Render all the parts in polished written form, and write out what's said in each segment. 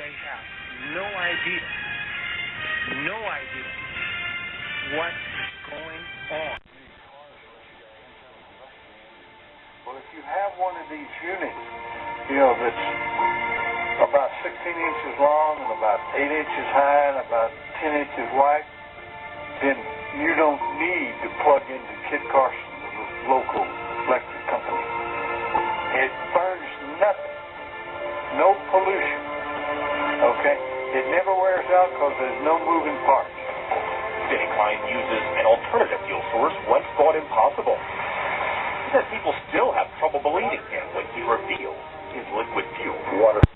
They have no idea what's going on. Well, if you have one of these units, that's about 16 inches long and about 8 inches high and about 10 inches wide, then you don't need to plug into Kit Carson, the local electric company. It burns nothing. No pollution. Okay? It never wears out because there's no moving parts. City Klein uses an alternative fuel source once thought impossible. He says people still have trouble believing him when he reveals his liquid fuel. Water and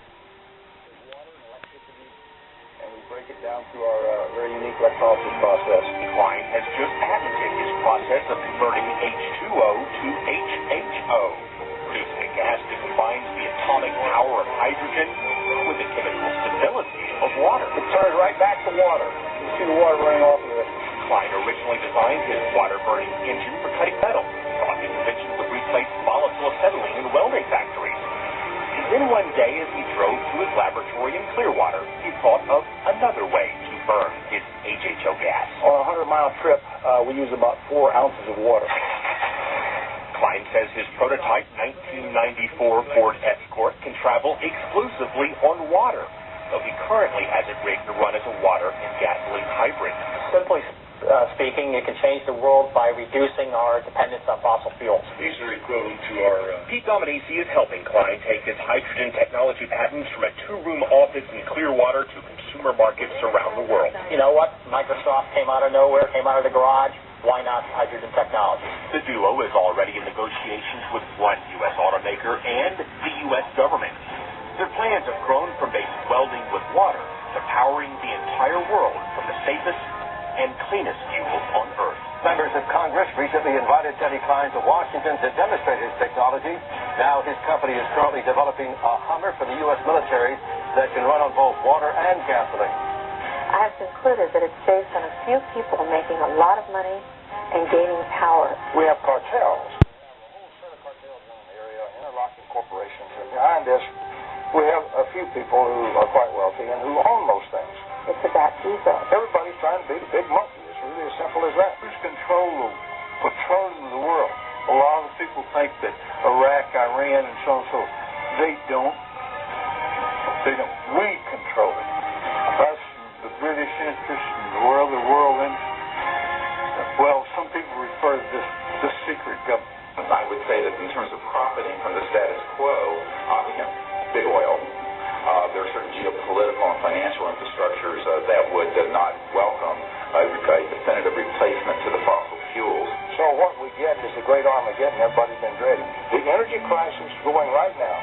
electricity, and we break it down through our very unique electrolysis process. Klein has just patented his process of converting H2O to HHO, producing a gas that combines the atomic power of hydrogen with the chemical stability of water. It turns right back to water. You see the water running off of it. Klein originally designed his water-burning engine for cutting metal. He thought his invention would replace volatile acetylene in welding factories. And then one day, as he drove to his laboratory in Clearwater, he thought of another way to burn his HHO gas. On a 100-mile trip, we use about 4 ounces of water. Klein says his prototype 1994 Ford Escort can travel exclusively on water, though he currently has it rigged to run as a water and gasoline hybrid. Simply speaking, it can change the world by reducing our dependence on fossil fuels. These are equivalent to our... Pete Dominici is helping Klein take his hydrogen technology patents from a 2-room office in Clearwater to consumer markets around the world. You know what? Microsoft came out of nowhere, came out of the garage. Why not hydrogen technology? The duo is already in negotiations with one U.S. automaker and the U.S. government. Their plans have grown from basic welding with water to powering the entire world from the safest and cleanest fuels on Earth. Members of Congress recently invited Teddy Klein to Washington to demonstrate his technology. Now his company is currently developing a Hummer for the U.S. military that can run on both water and gasoline. I have concluded that it's based on a few people making a lot of money and gaining power. We have cartels. We have a whole set of cartels in the area, interlocking corporations, and behind this we have a few people who are quite wealthy and who own most things. It's about ego. Everybody's trying to be the big monkey. It's really as simple as that. Who's control of petroleum in the world? A lot of people think that Iraq, Iran, and so on and so. They don't. We control it. Us, the British interest, and the world interest. Well, some people refer to this the secret government. I would say that in terms of profiting from the status quo, big oil, there are certain geopolitical and financial infrastructures that would not welcome a definitive replacement to the fossil fuels. So what we get is the great Armageddon everybody's been dreading. The energy crisis going right now,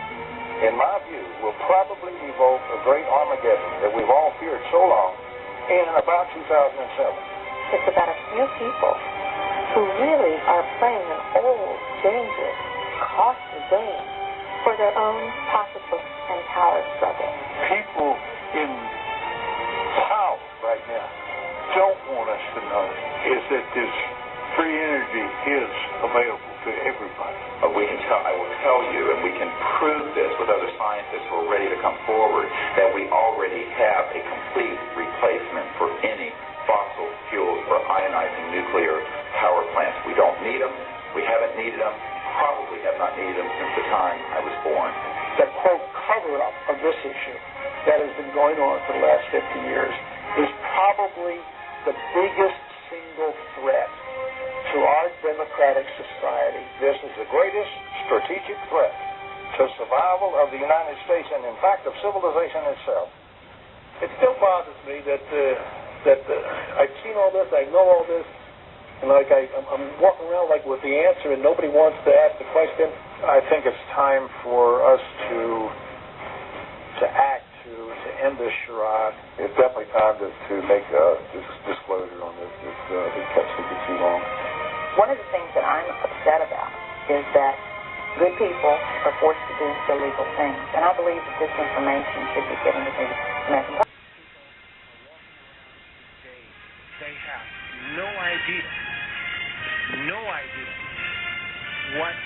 in my view, will probably evoke a great Armageddon that we've all feared so long in about 2007. It's about a few people who really are playing an old, dangerous, costly game for their own pocketbook and power struggle. People in power right now don't want us to know is that this free energy is available to everybody. I will tell you, and we can prove this with other scientists who are ready to come forward, that we already have a complete replacement for any fossil fuels for ionizing nuclear power plants. We don't need them. We haven't needed them. Probably have not needed them since the time I was born. The quote cover-up of this issue that has been going on for the last 50 years is probably the biggest single threat to our democratic society. This is the greatest strategic threat to survival of the United States and, in fact, of civilization itself. It still bothers me that I've seen all this, I know all this, and I'm walking around like with the answer and nobody wants to ask the question. I think it's time for us to act, to end this charade. It's definitely time to make a disclosure on this. It kept taking too long. One of the things that I'm upset about is that good people are forced to do illegal things, and I believe that this information should be given to the American public. They have no idea what